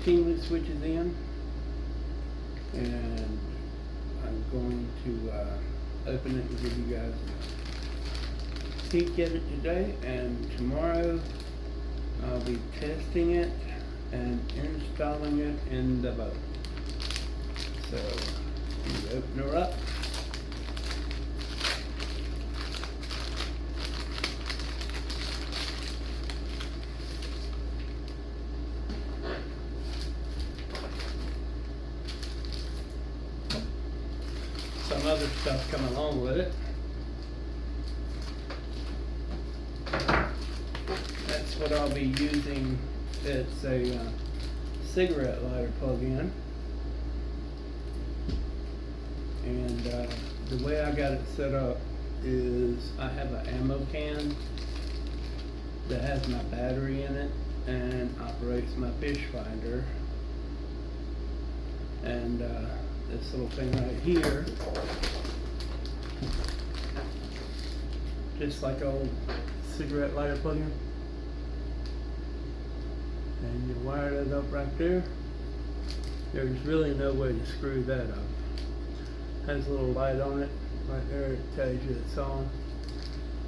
T-Move switches in, and I'm going to open it and give you guys a peek at it today, and tomorrow I'll be testing it and installing it in the boat. So, you open her up. Some other stuff come along with it. That's what I'll be using. It's a cigarette lighter plug-in, and the way I got it set up is I have an ammo can that has my battery in it and operates my fish finder, and this little thing right here, just like old cigarette lighter plug-in, and you wire that up right there. There's really no way to screw that up. Has a little light on it right there, it tells you it's on.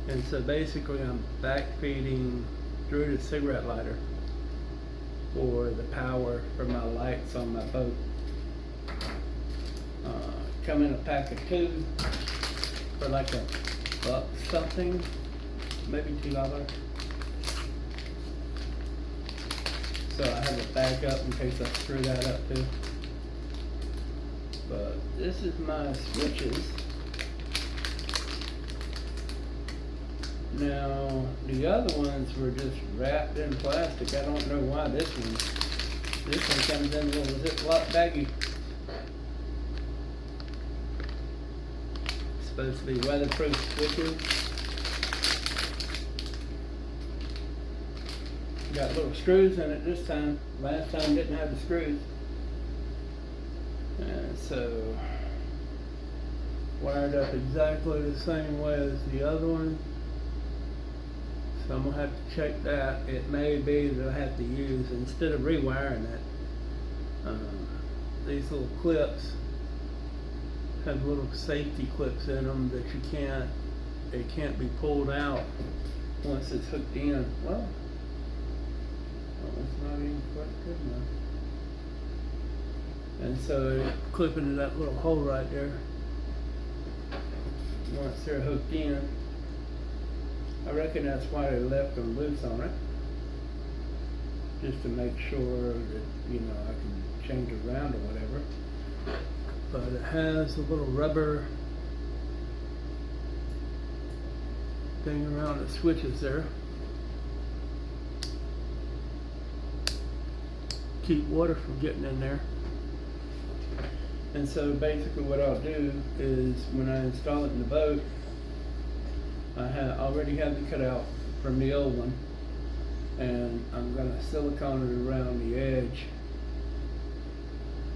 And so basically I'm backfeeding through the cigarette lighter for the power for my lights on my boat. Come in a pack of 2 for like $1 something, maybe $2. So I have a backup in case I screw that up too. But this is my switches. Now the other ones were just wrapped in plastic. I don't know why this one comes in a little Ziploc baggie. Supposed to be weatherproof switches. Got little screws in it this time. Last time didn't have the screws. And so wired up exactly the same way as the other one. So I'm gonna have to check that. It may be that I have to use, instead of rewiring it, these little clips have little safety clips in them that they can't be pulled out once it's hooked in. Well, it's not even quite good enough. And so clipping to that little hole right there, once they're hooked in, I reckon that's why they left them loose on it, just to make sure that, you know, I can change it around or whatever. But it has a little rubber thing around the switches there. Keep water from getting in there. And so basically what I'll do is when I install it in the boat, I already have the cutout from the old one, and I'm gonna silicone it around the edge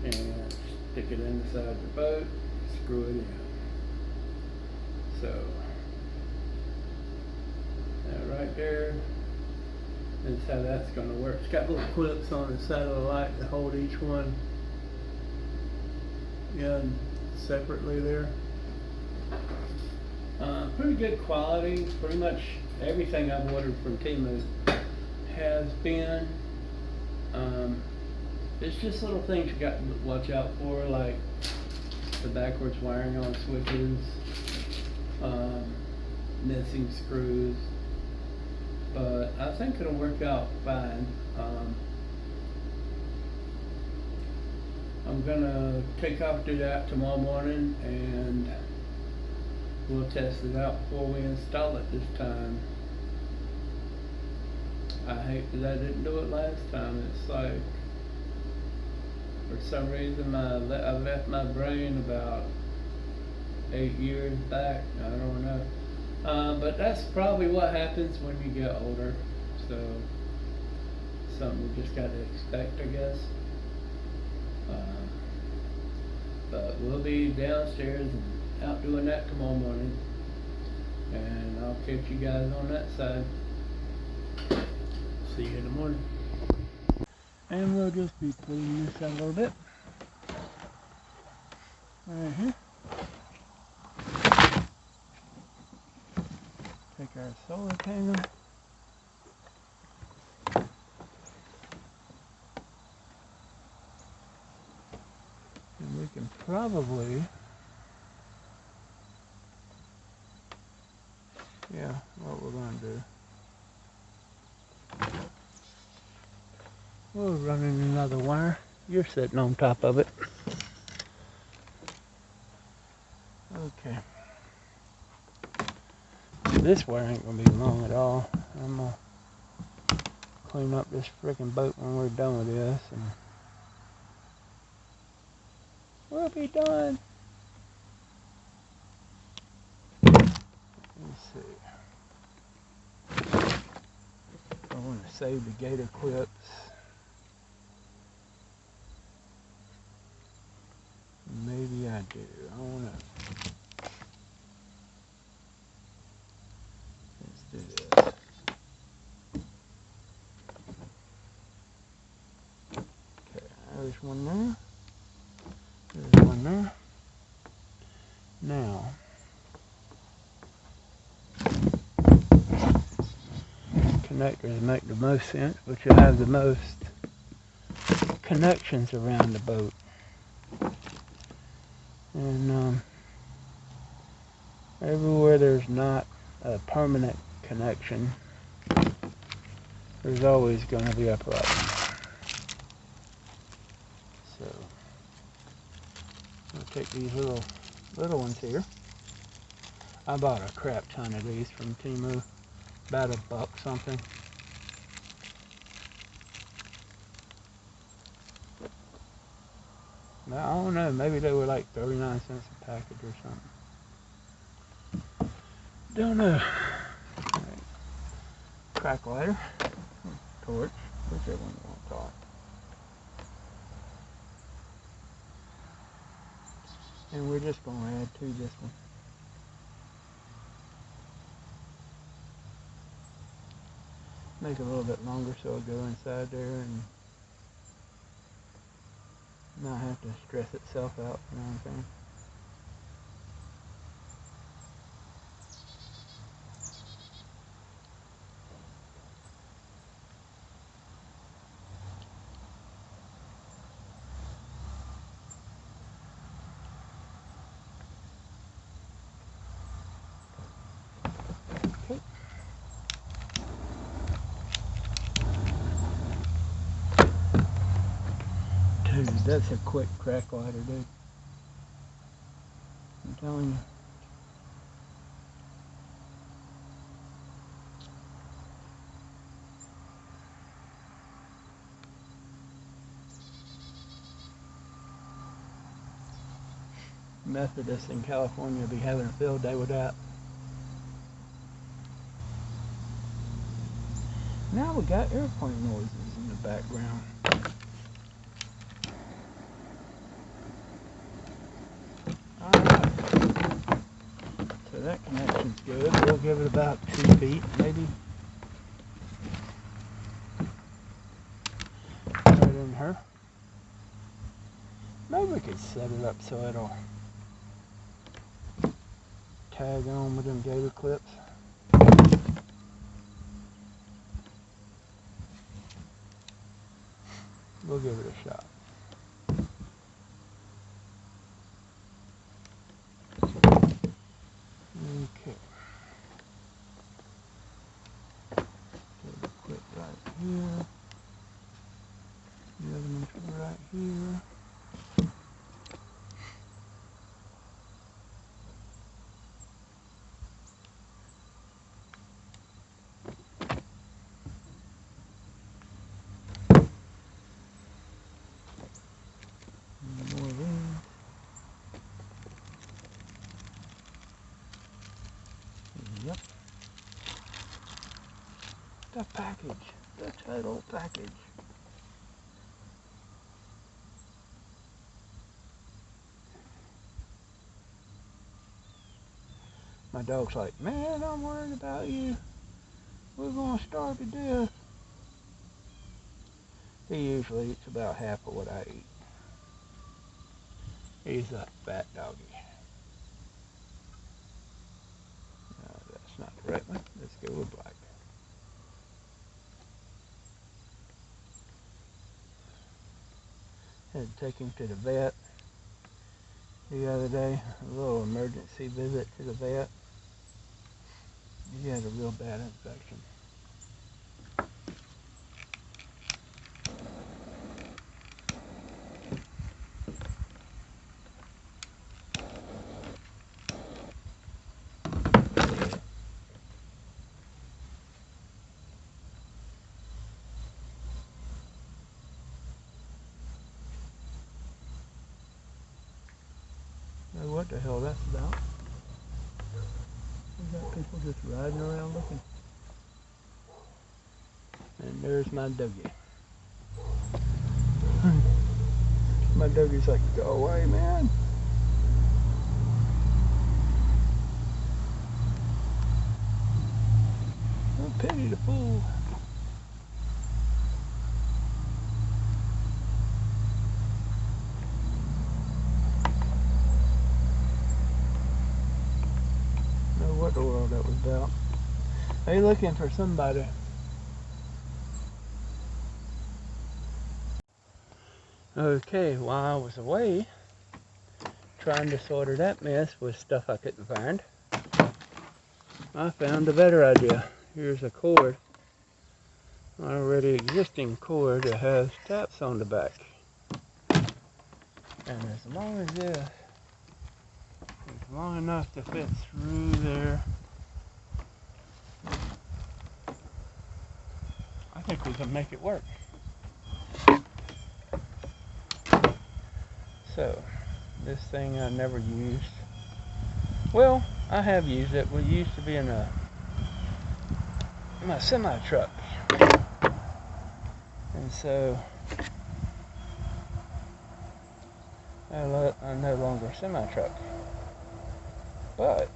and stick it inside the boat, screw it in. So that right there is how that's gonna work. It's got little clips on the side of the light to hold each one in separately there. Pretty good quality. Pretty much everything I've ordered from T-Move has been. It's just little things you got to watch out for, like the backwards wiring on switches, missing screws. But I think it'll work out fine. I'm gonna take off to that tomorrow morning, and we'll test it out before we install it this time. I hate that I didn't do it last time. It's like, for some reason, I left my brain about 8 years back. I don't know. But that's probably what happens when you get older. So, something you just gotta expect, I guess. But we'll be downstairs and out doing that tomorrow morning, and I'll catch you guys on that side. See you in the morning. And we'll just be cleaning this out a little bit. Right here. Take our solar panel. And we can probably, yeah, what we're going to do. We're running another wire. You're sitting on top of it. Okay. This wire ain't going to be long at all. I'm going to clean up this freaking boat when we're done with this. And we'll be done. Let's see. I want to save the gator clips. Maybe I do. I want to. Let's do this. Okay, there's one there. There's one there. Now, connectors make the most sense, but you have the most connections around the boat. And everywhere there's not a permanent connection, there's always going to be a problem. So, I'll take these little ones here. I bought a crap ton of these from Temu, about $1 something. I don't know, maybe they were like 39 cents a package or something. Don't know. Right. Crack lighter, torch, whichever one you want to call it. And we're just going to add to this one. Make it a little bit longer so it'll go inside there and not have to stress itself out, you know what I'm saying? Okay. Dude, that's a quick crack lighter, dude. I'm telling you. Methodists in California be having a field day with that. Now we got airplane noises in the background. Alright. So that connection's good. We'll give it about 2 feet, maybe. Right in her. Maybe we could set it up so it'll tag on with them gator clips. We'll give it a shot. Okay. Get the clip right here. The other one's right here. More of these. Yep. The package. The total package. My dog's like, man, I'm worried about you. We're gonna starve to death. He usually eats about half of what I eat. He's a fat doggy. No, that's not the right one. Let's go with black. Had to take him to the vet the other day. A little emergency visit to the vet. He had a real bad infection. Know what the hell that's about? We got people just riding around looking. And there's my doggy. My doggy's like, go away, man. Oh, pity the fool. Know what the world that was about. Are you looking for somebody? Okay, while I was away, trying to sort of that mess with stuff I couldn't find, I found a better idea. Here's a cord, an already existing cord that has taps on the back. And as long as this is long enough to fit through there, I think we can make it work. So, this thing I never used. Well, I have used it. We used to be in my semi truck, and so I'm no longer a semi truck. But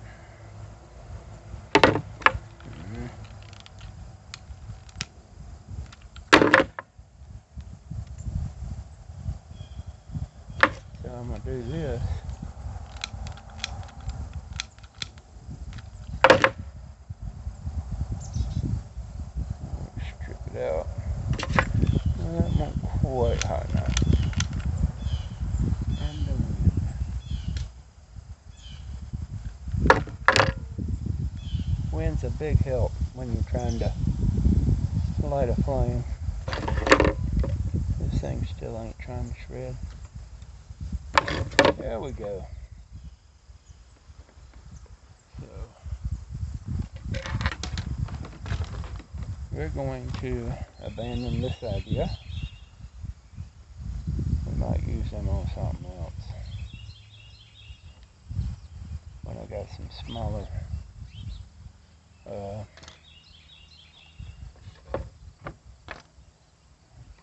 so I'm gonna do this. Strip it out. Well, that not quite hot enough. And the wind's a big help when you're trying to light a flame. This thing still ain't trying to shred. There we go. So we're going to abandon this idea. We might use them on something else. When I got some smaller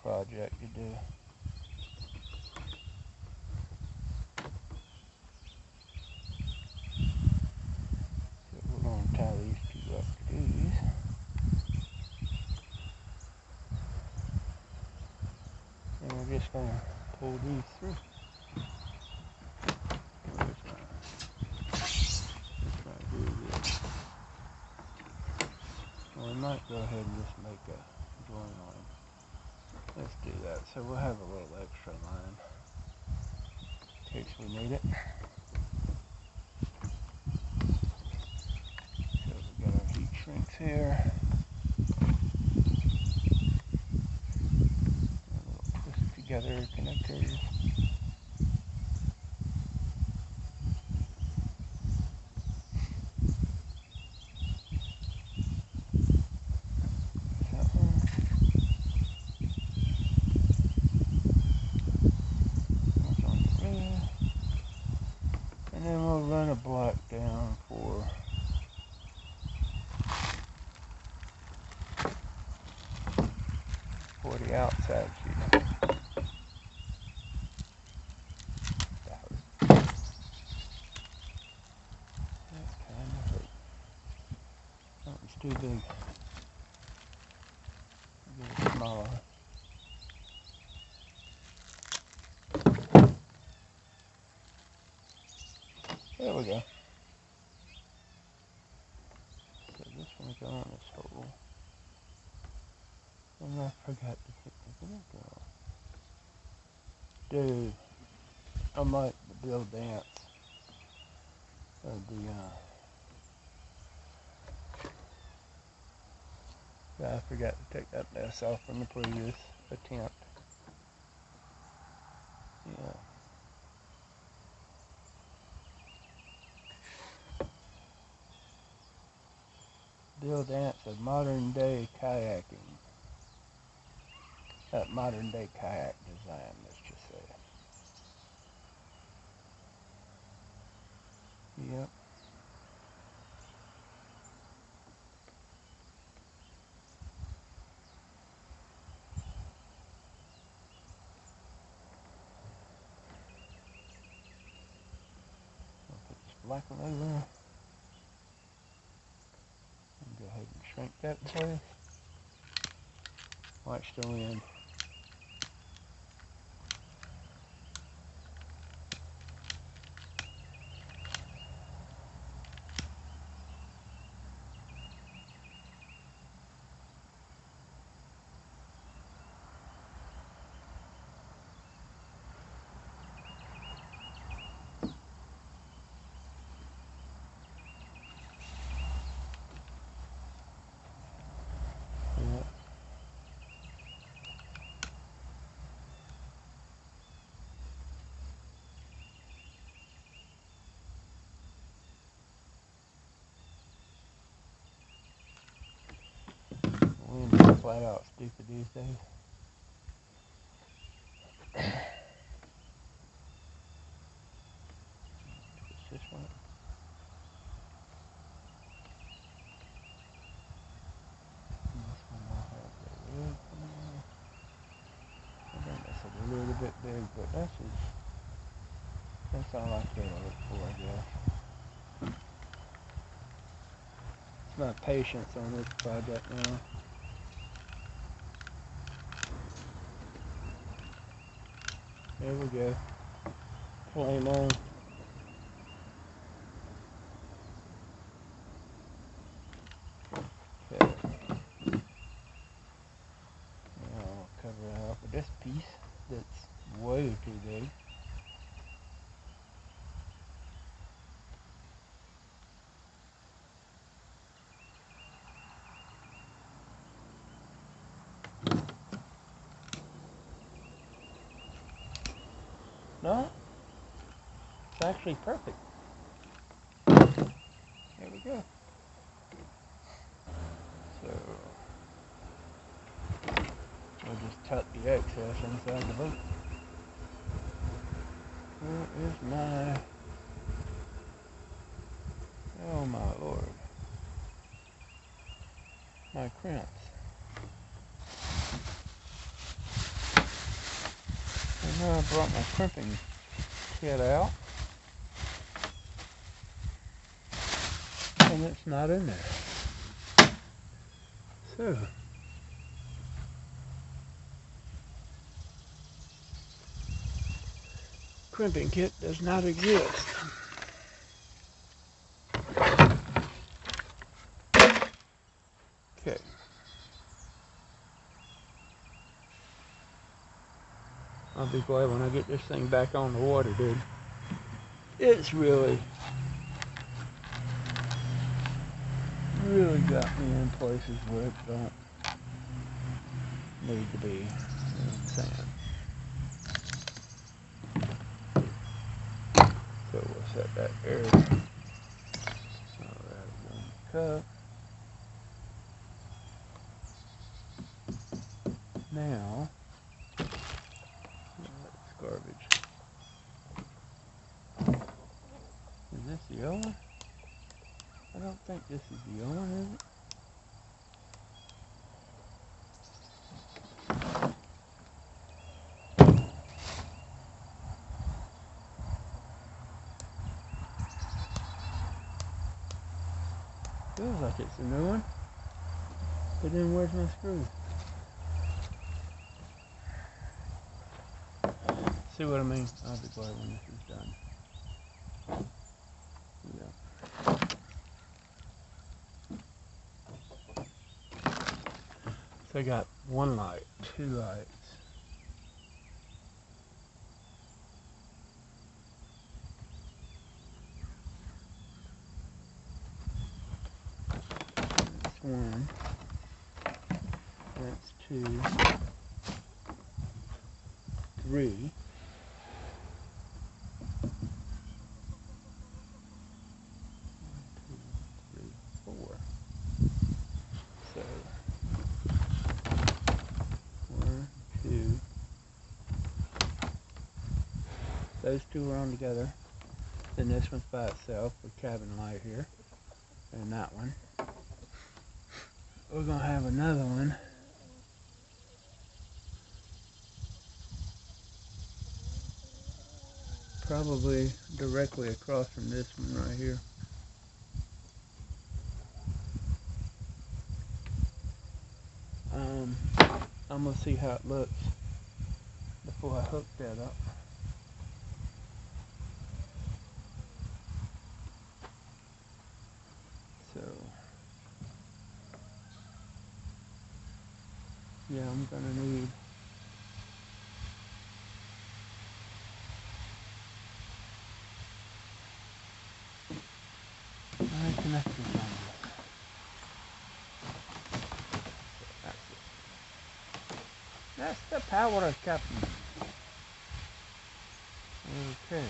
project to do. So we're going to tie these two up to these. And we're just going to pull these through. Well, we might go ahead and just make a join line. Let's do that. So we'll have a little extra line in case we need it. So we got our heat shrinks here. A little twist together connectors. And then we'll run a block down for the outside sheet. Something's too big. Get it smaller. There we go. So this one's on this hole. And I forgot to put the vinegar on. Dude, I might build dance of the I forgot to take that mess off from the previous attempt. Yeah. Bill Dance of modern day kayaking. Modern day kayak design, let's just say. Yep. I'll put this black one over there. Go ahead and shrink that for you. Watch the wind. Yeah. Wind is flat out stupid these days. Twist this one. And this one will have the wood coming in. I think that's a little bit big, but that's all I care to look for, I guess. It's my patience on this project now. There we go. Flame on. Okay. Now I'll cover it up with this piece that's way too big. No, it's actually perfect. There we go. So we'll just tuck the excess inside the boat. Where is my... Oh my lord. My crimps. And now I brought my crimping kit out. And it's not in there. So... crimping kit does not exist. Okay. I'll be glad when I get this thing back on the water, dude. It's really got me in places where it don't need to be. You know what I'm saying? So we'll set that there. Alright, one cup. Now, that's garbage. Is this the other one? I don't think this is the other one, is it? Feels like it's a new one. But then where's my screw? See what I mean? I'll be glad when this is done. They got one light, two lights. That's one. That's two. Three. Four. So, one, two. Those two are on together. Then this one's by itself with cabin light here. And that one. We're gonna have another one. Probably directly across from this one right here. I'm gonna see how it looks before I hook that up. So, yeah, I'm gonna need my connectors on this. That's it. That's the power, Captain. Okay.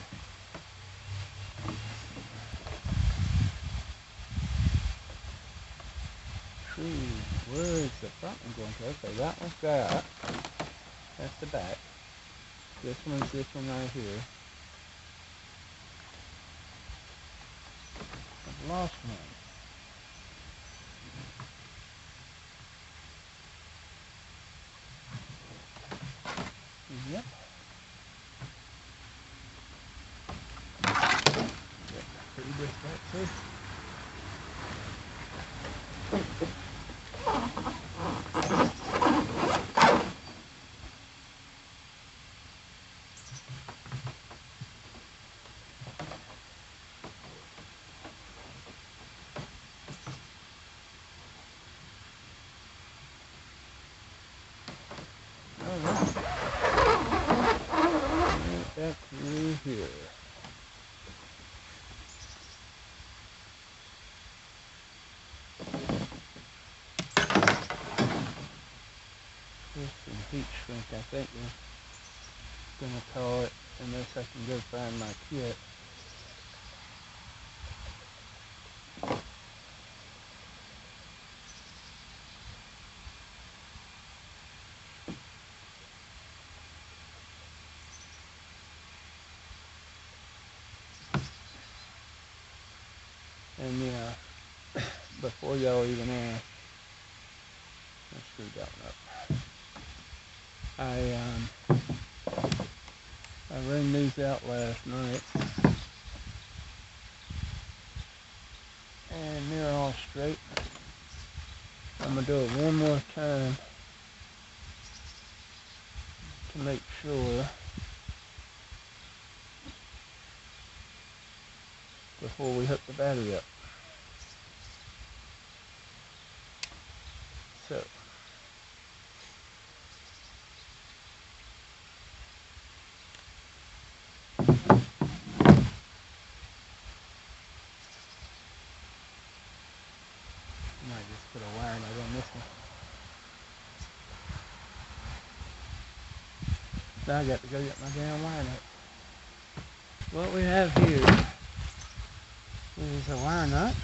Where's the front one going to? Okay, that one's got. That's the back. This one's this one right here. I've lost one. Yep. Pretty good back too. Alright. Right back through here. Just some heat shrink, I think we're gonna call it, unless I can go find my kit. And yeah, before y'all even ask, I screwed that one up. I ran these out last night, and they're all straight. I'm gonna do it one more time to make sure before we hook the battery up. So, I might just put a wire nut on this one. Now I got to go get my damn wire nut. What we have here is a wire nut.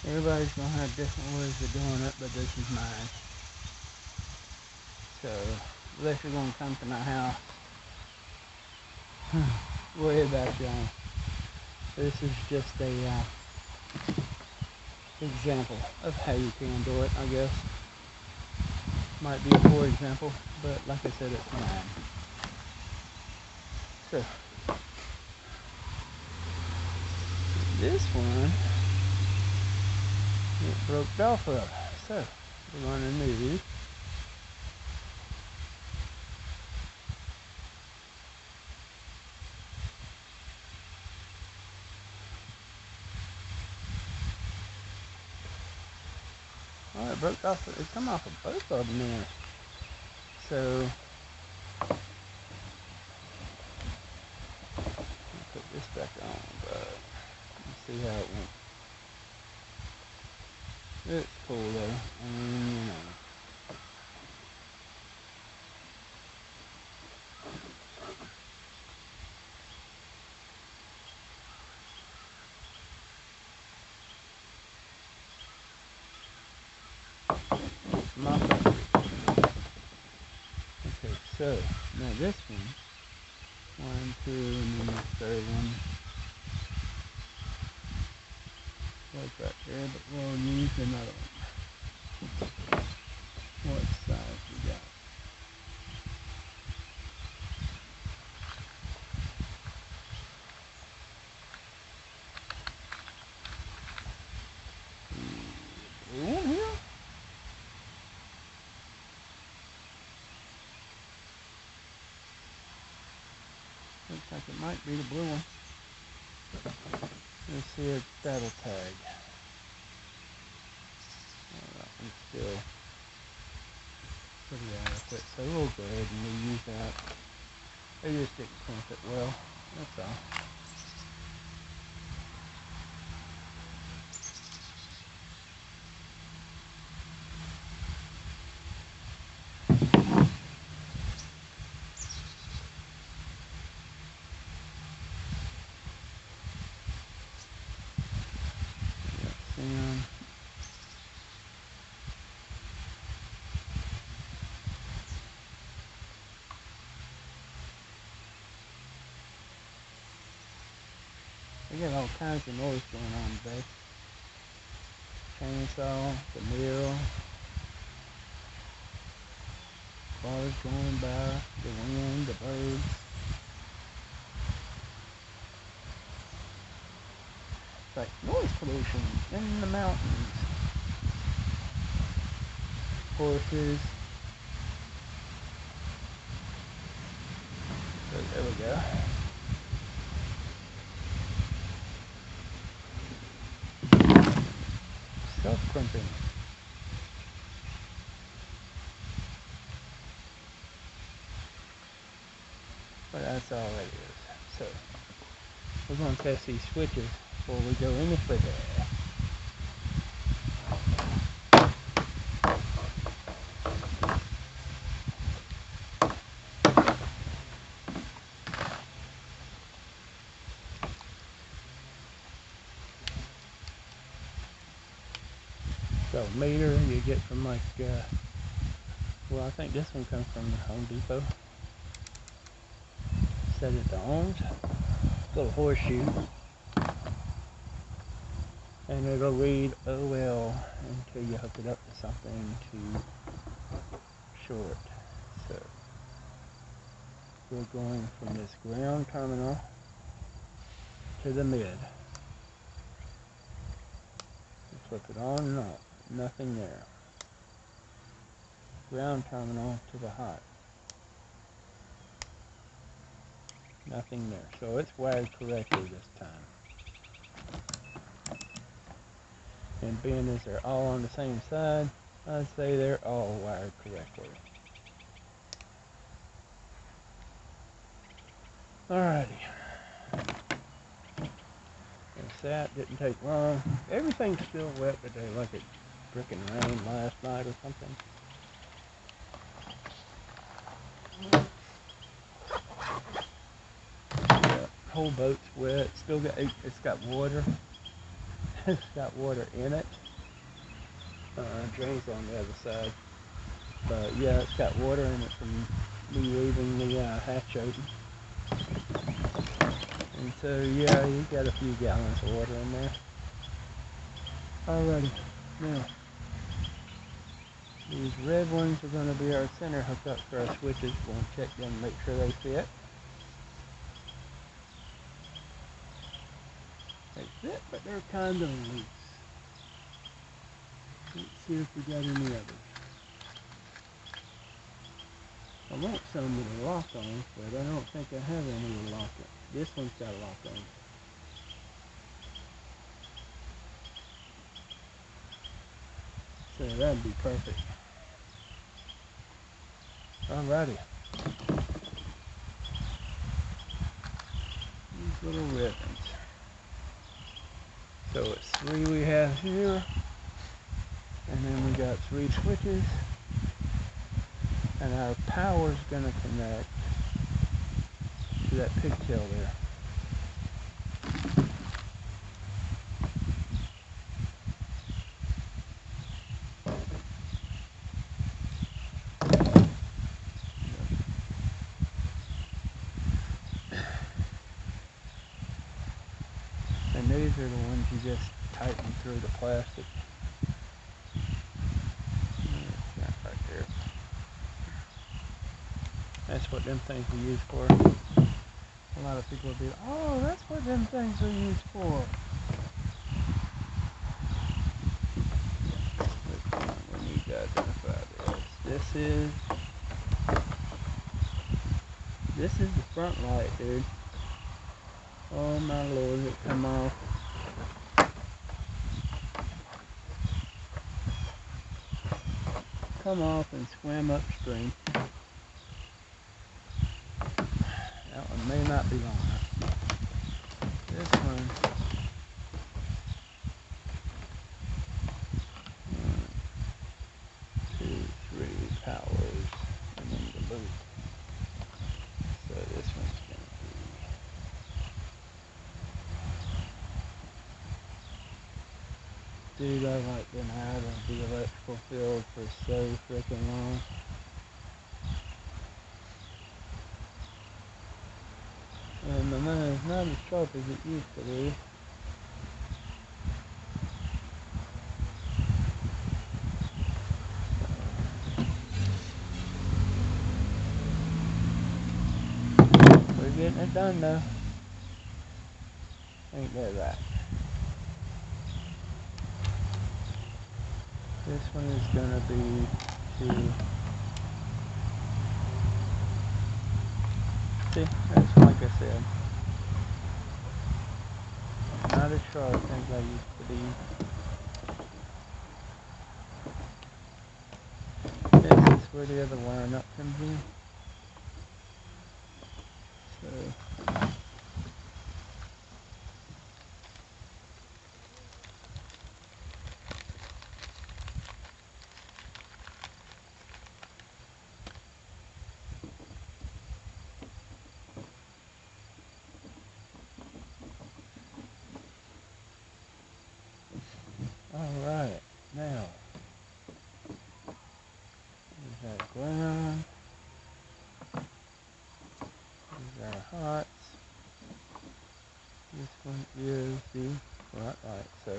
Everybody's gonna have different ways of doing it, but this is mine. So, unless you're gonna come to my house, worry about y'all. This is just a example of how you can do it, I guess. Might be a poor example, but like I said, it's mine. So, this one, it broke off of. So, we're going to need Oh, it broke off. It come off of both of them then. So put this back on, but let's see how it went. It's cool though. I mean, you know. Okay, so now this one, 1, 2, and then the third one. Like right there, but we'll use another one. What size we got? Blue one here? Looks like it might be the blue one. Let's see if that'll tag. Oh, that one's still pretty adequate, so we'll go ahead and reuse that. They just didn't clamp it well, that's all. And we got all kinds of noise going on today. Chainsaw, the mill, cars going by, the wind, the birds. It's like noise pollution in the mountains. Horses. So there we go. Self-crimping. But that's all it is. So we're going to test these switches before we go any further. So meter you get from like, well, I think this one comes from Home Depot. Set it to ohms. Little horseshoe. And it'll read OL until you hook it up to something too short. So we're going from this ground terminal to the mid. Flip it on and off. Nothing there. Ground terminal to the hot. Nothing there. So it's wired correctly this time. And being as they're all on the same side, I'd say they're all wired correctly. Alrighty. That didn't take long. Everything's still wet today, like it frickin' rained last night or something. The whole boat's wet. Still got, it's got water. It's got water in it. Drains on the other side. But yeah, it's got water in it from me leaving the hatch open. And so yeah, you got a few gallons of water in there. Alrighty, now these red ones are going to be our center hookup for our switches. We'll check them, make sure they fit. They fit, but they're kind of loose. Let's see if we got any others. I want some with a lock on, but I don't think I have any with a lock on. This one's got a lock on. So that'd be perfect. Alrighty. These little ribbons. So it's 3 we have here. And then we got 3 switches. And our power's gonna connect to that pigtail there. And these are the ones you just tighten through the plastic. That's right there. That's what them things are used for. A lot of people will be, oh, that's what them things are used for. We need to identify this. This is the front light, dude. Oh my lord, it come off. Come off and swim upstream. That one may not be long enough. This one. 1, 2, 3 powers, and then the loop. So this one's gonna be. Dude, I like been out of the electrical field for so freaking long. And my mind's not as sharp as it used to be. We're getting it done though. Ain't that right? This one is gonna be to. See, that's like I said. Not as sharp as I used to be. This is where the other wiring up comes in. So. Alright, now. There's our ground. There's our hots. This one is the front light, so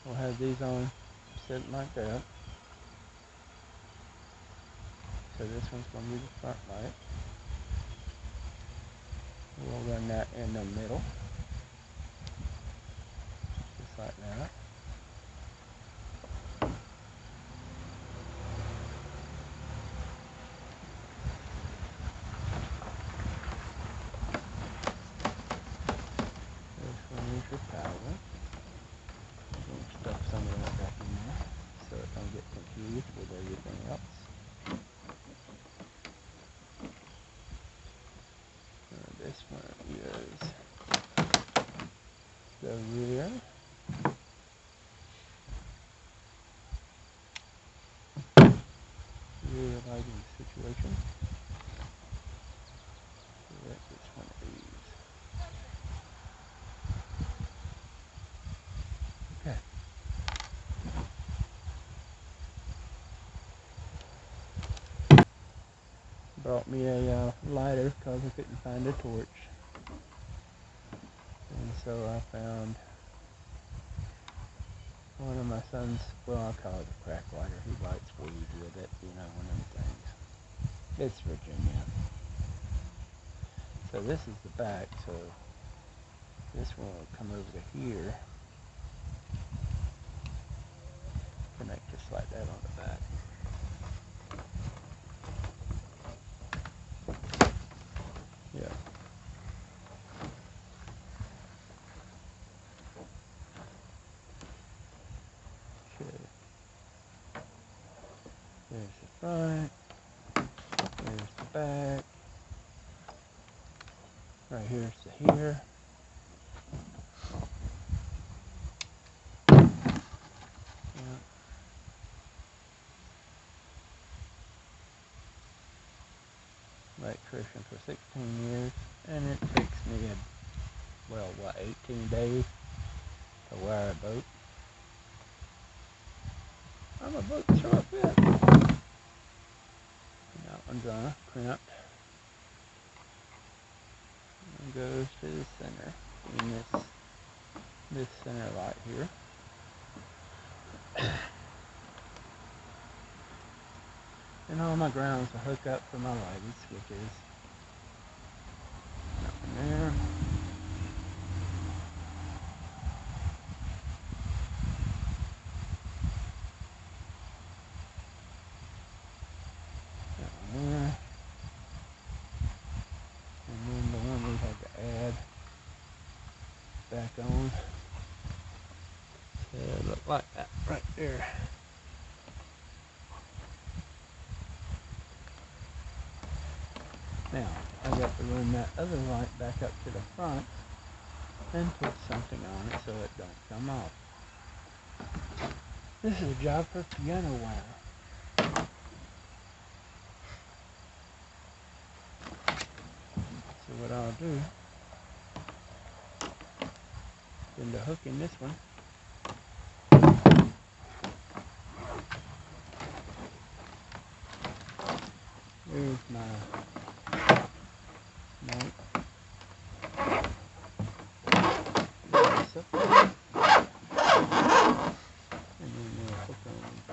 we'll have these on sitting like that. So this one's going to be the front light. We'll run that in the middle, just like that. This one is your power. We'll stuff some of that back in there so it don't get confused with everything else. This one is the rear. Rear lighting situation. Select which one of these. Okay. Brought me a lighter because I couldn't find a torch. And so I found one of my son's, well, I'll call it a crack lighter. He lights weed with it, you know, one of them things. It's Virginia. So this is the back, so this one will come over to here. Connect just like that on the back. Yeah. Okay. There's the front. There's the back. Right here's to here. Yeah. Electrician for 16 years, and it takes me, 18 days to wire a boat. I'm a boat short bit. That one's on a crimp. And goes to the center. In this center light here. And all my grounds are hooked up for my lighting switches. Nothing there. Nothing there. And then the one we had to add back on. So it looked like that right there. Now, I got to run that other light back up to the front and put something on it so it don't come off. This is a job for piano wire. So what I'll do, then the hook in this one, there's my knife. And then we'll hook on to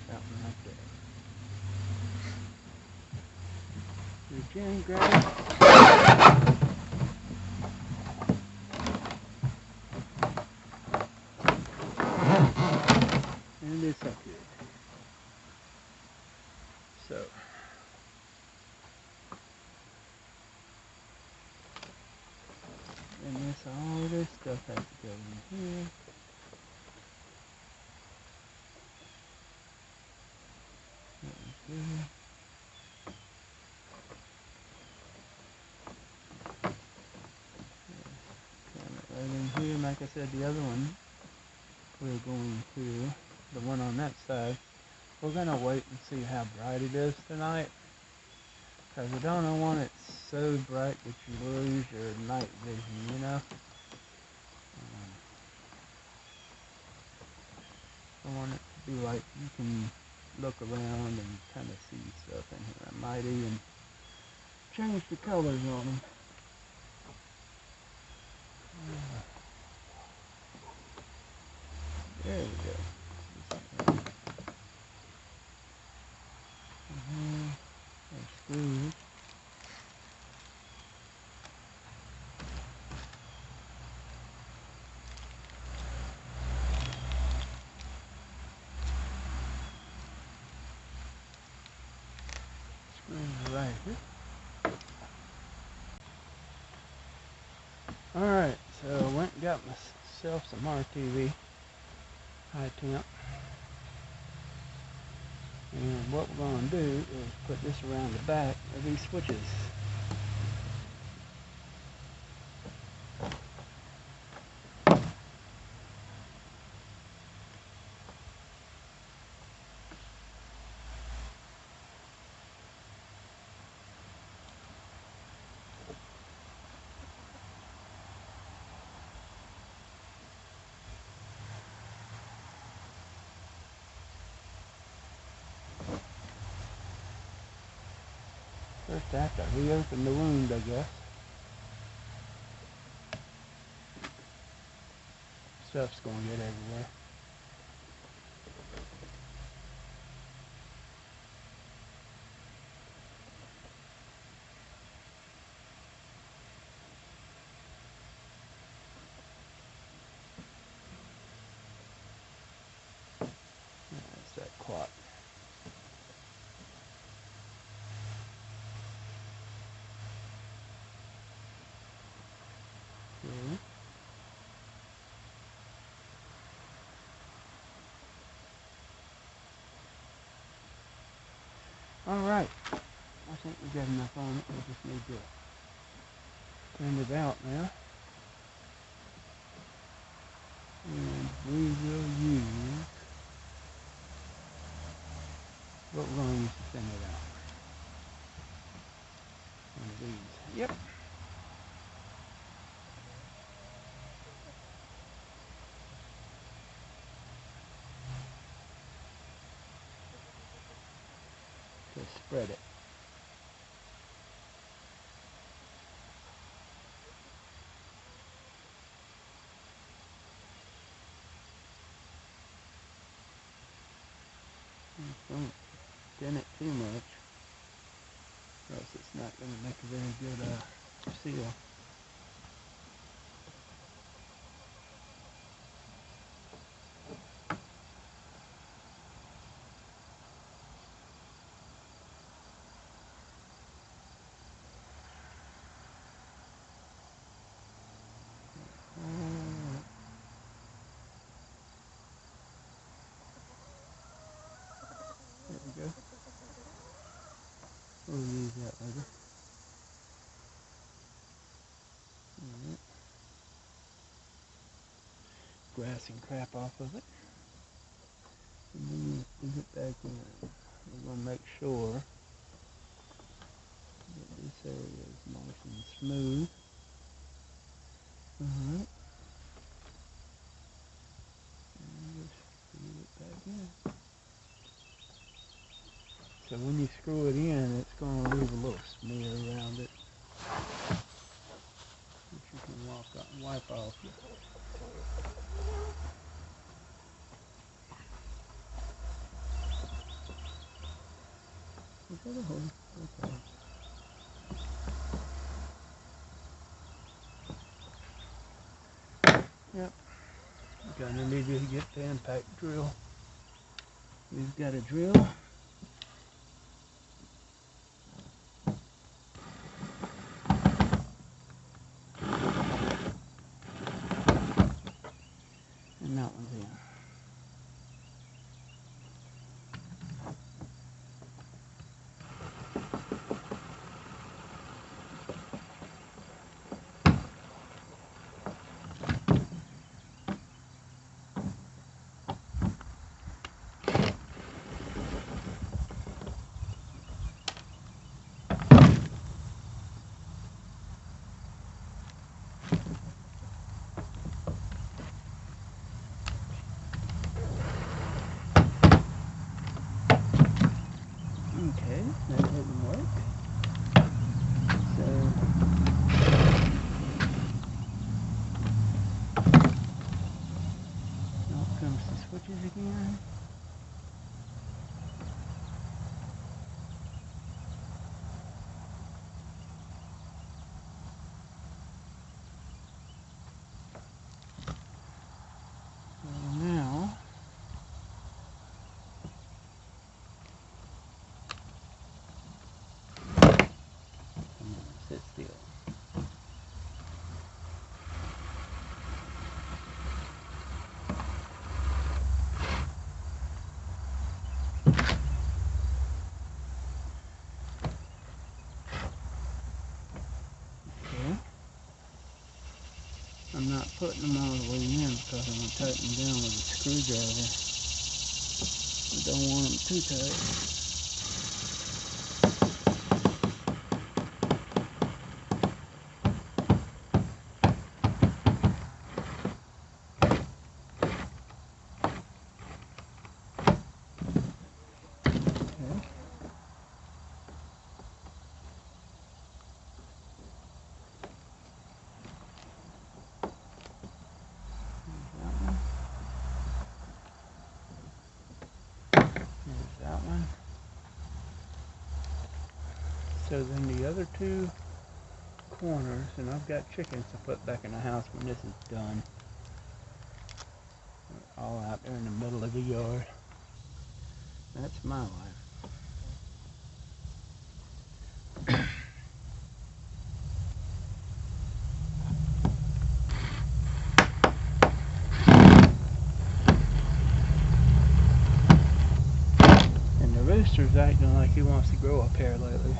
something like that. Your chin grab. And it's up here. So and all this stuff has to go in here. Right in here, like I said, the other one, we're going to, the one on that side, we're going to wait and see how bright it is tonight. Because we don't want it so bright that you lose your night vision, you know? I want it to be like you can look around and kind of see stuff in here. I might even change the colors on them. There we go. There's screws. Screws right here. Alright, so I went and got myself some RTV high temp. And what we're going to do is put this around the back of these switches. First I have to reopen the wound, I guess. Stuff's going to get everywhere. That's that clock. Okay. Alright, I think we got enough on it. We just need to turn it out now. And we will use what we're going to use to thin it out. One of these. Yep. Just spread it. Don't thin it too much, or else it's not going to make a very good seal. There we go. We'll use that later. Alright. Grass and crap off of it. And then we'll put it back in. We're going to make sure that this area is nice and smooth. Alright. And just put it back in. So when you screw it in, it's going to leave a little smear around it, which you can wipe off. Is that a hole? Okay. Yep. You're going to need to get the impact drill. We've got a drill. And that one's in. Okay, that didn't work. So now comes the switches again. So now I'm going to sit still. Okay. I'm not putting them all the way in because I'm going to tighten them down with a screwdriver. I don't want them too tight. That one. So then the other two corners, and I've got chickens to put back in the house when this is done. They're all out there in the middle of the yard. That's my life. And the rooster's acting like he wants to grow up here lately.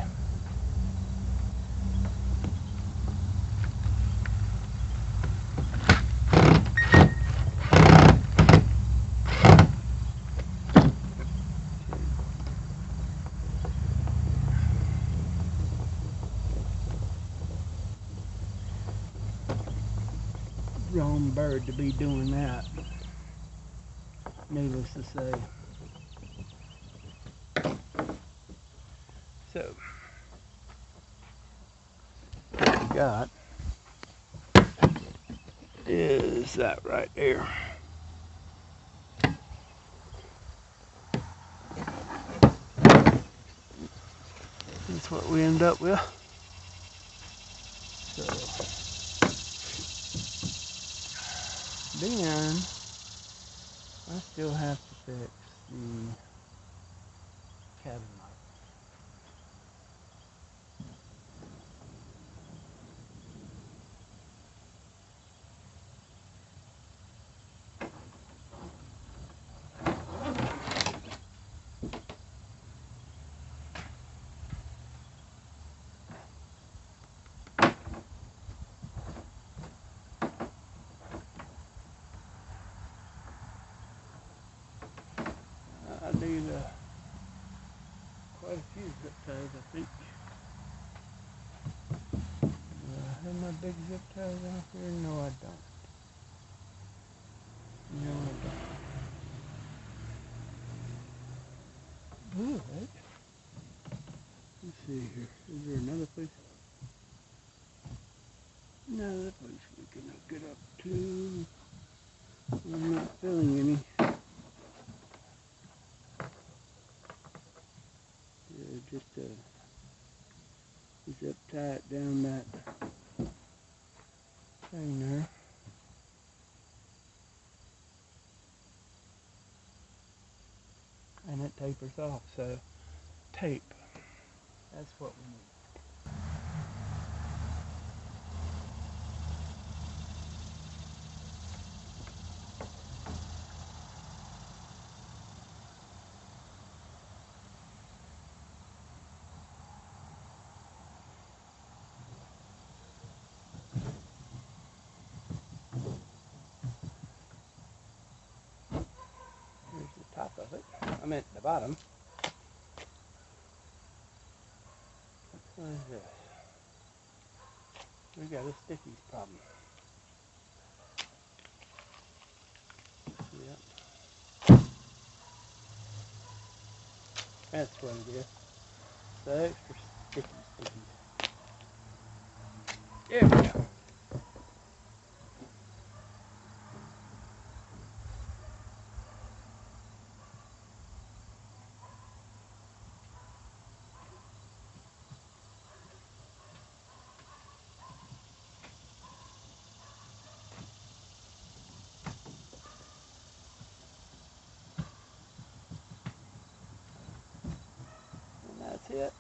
Wrong bird to be doing that, needless to say. So, what we got is that right there. That's what we end up with. So, then I still have to fix the cabin light. I need quite a few zip ties, I think. Do I have my big zip ties out here? No, I don't. No, I don't. Ooh, right. Let's see here. Is there another place? No, that place we can get up to. I'm not feeling any. Just zip tie it down that thing there. And it tapers off, so tape. That's what we need. Here's the top of it. I meant the bottom. What is this? We got a stickies problem. Yep. That's what it is. The extra stickies. There we go. That's it.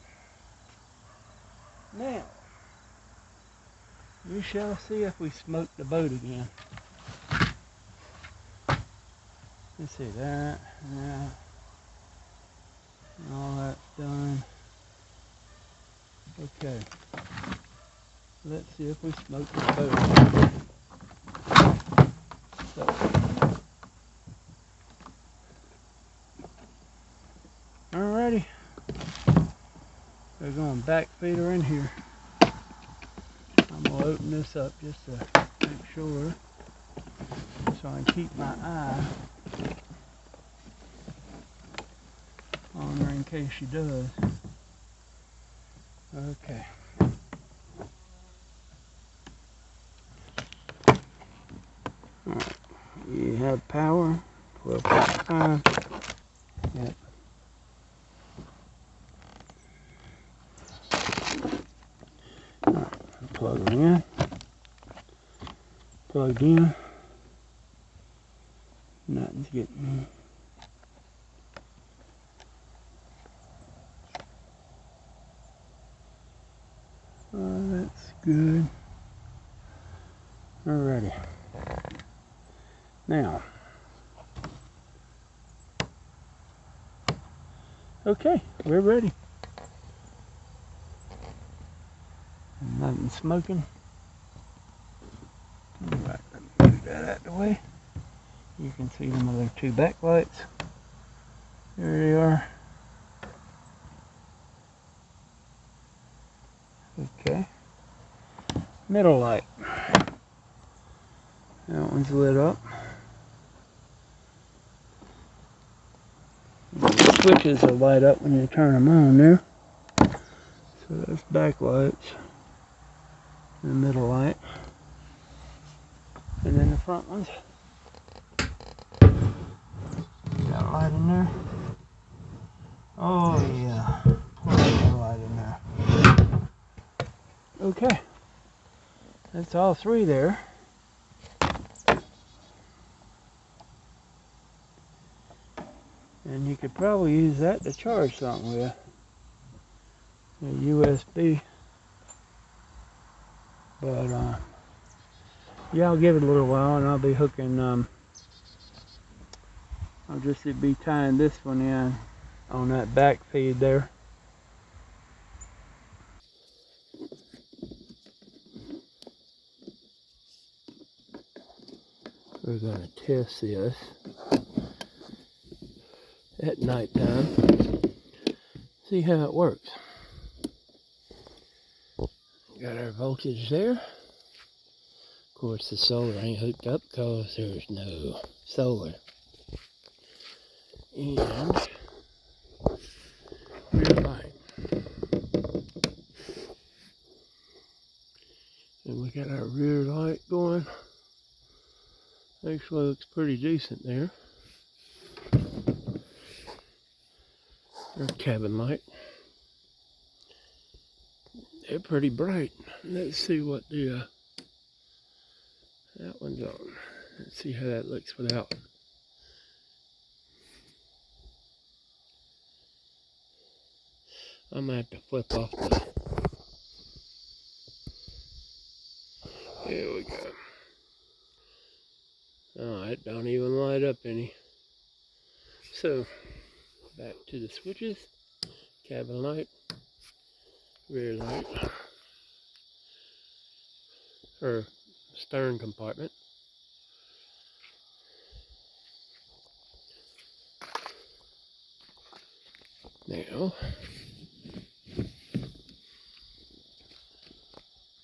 Now, we shall see if we smoke the boat again. Let's see that. Yeah. All that's done. Okay. Let's see if we smoke the boat. So. Alrighty. We're going to back feed her in here. I'm going to open this up just to make sure so I can keep my eye on her in case she does. Okay. Alright. You have power. 12.5. Yep. Alright. Plug her in. Plugged in. Nothing's getting. That's good. Alrighty. Now, Okay, we're ready. Nothing smoking. Alright, let me move that out of the way. You can see them other two backlights. There they are. Okay. Middle light. That one's lit up. The switches will light up when you turn them on there. So that's backlights. The middle light. And then the front ones. Got a light in there. Oh yeah. Plenty of light in there. Okay. That's all three there. And you could probably use that to charge something with. A USB. But yeah, I'll give it a little while and I'll be hooking, I'll just be tying this one in on that back feed there. We're going to test this at nighttime, see how it works. Got our voltage there. Of course the solar ain't hooked up because there's no solar. And rear light. And we got our rear light going. Actually looks pretty decent there. Our cabin light. They're pretty bright. Let's see what the that one's on. Let's see how that looks without. I'm gonna have to flip off the. There we go. Oh, it don't even light up any. So, back to the switches. Cabin light, rear light, or stern compartment. Now,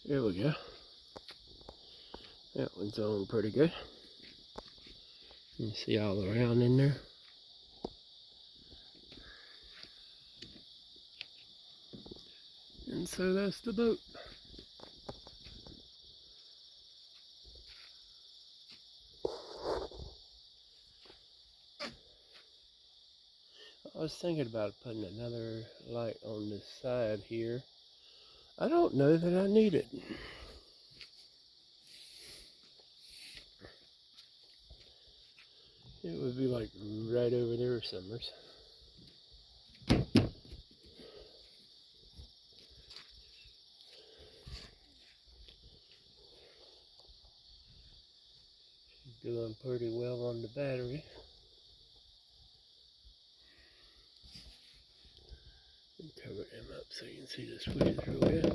there we go. That one's on pretty good. You can see all around in there. And so that's the boat. I was thinking about putting another light on this side here. I don't know that I need it. It would be like right over there somewhere. Doing pretty well on the battery. Cover them up so you can see the switches real good. I'm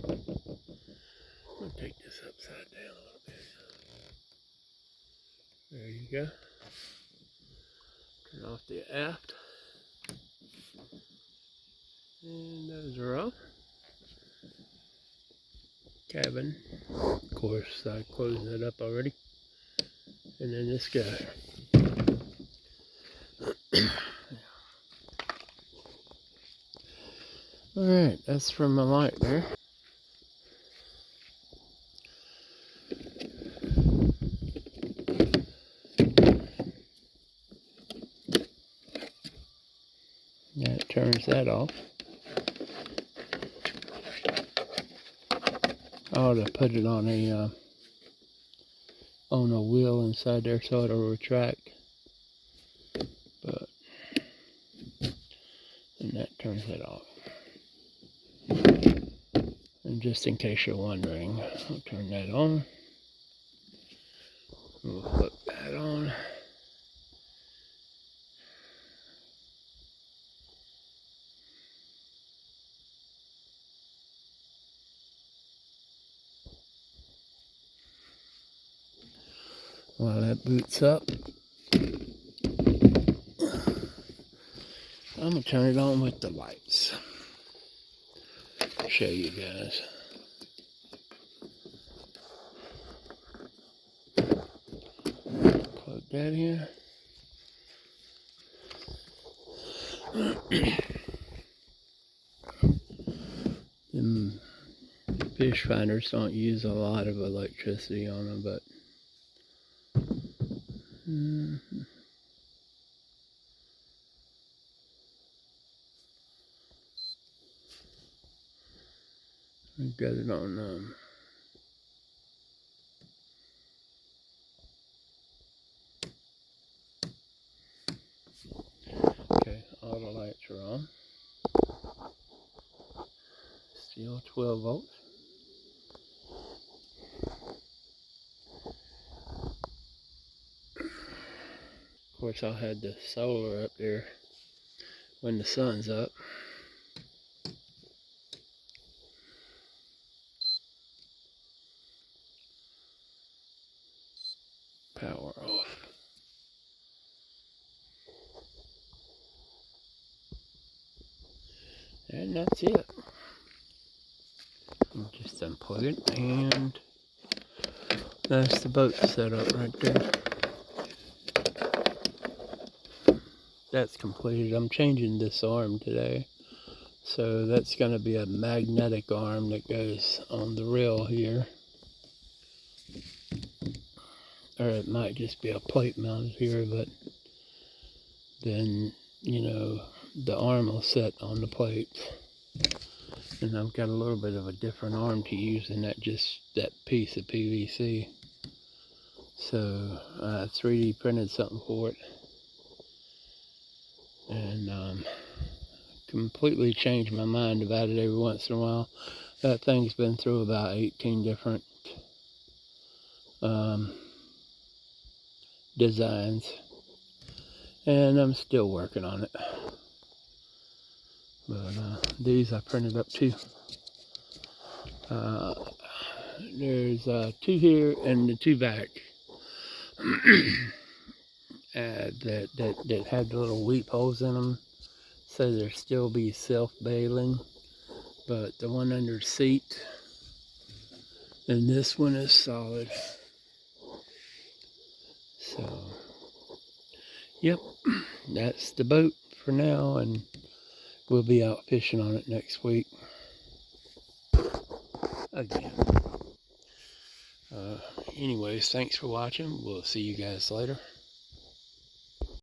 going to take this upside down a little bit. There you go. Turn off the aft. And those are off. Cabin. Of course, I closed that up already. And then this guy. Alright, that's from my light there. That turns that off. I ought to put it on a wheel inside there so it'll retract. But then that turns it off. And just in case you're wondering, I'll turn that on. We'll flip that on. while that boots up. I'm gonna turn it on with the lights. Show you guys. Plug that in. Them fish finders don't use a lot of electricity on them, but I got it on okay, all the lights are on. Still 12 volts. Of course, I had the solar up there when the sun's up. Power off. And that's it. Just unplug it, and that's the boat set up right there. That's completed. I'm changing this arm today. So that's going to be a magnetic arm that goes on the rail here. Or it might just be a plate mounted here, but then, you know, the arm will set on the plate. And I've got a little bit of a different arm to use than that piece of PVC. So I 3D printed something for it. And completely changed my mind about it every once in a while. That thing's been through about 18 different designs, and I'm still working on it. But these I printed up too. There's 2 here and the 2 back that had the little weep holes in them. So they'll still be self-bailing, but the one under the seat and this one is solid. So, yep, that's the boat for now, and we'll be out fishing on it next week again. Anyways, thanks for watching. We'll see you guys later.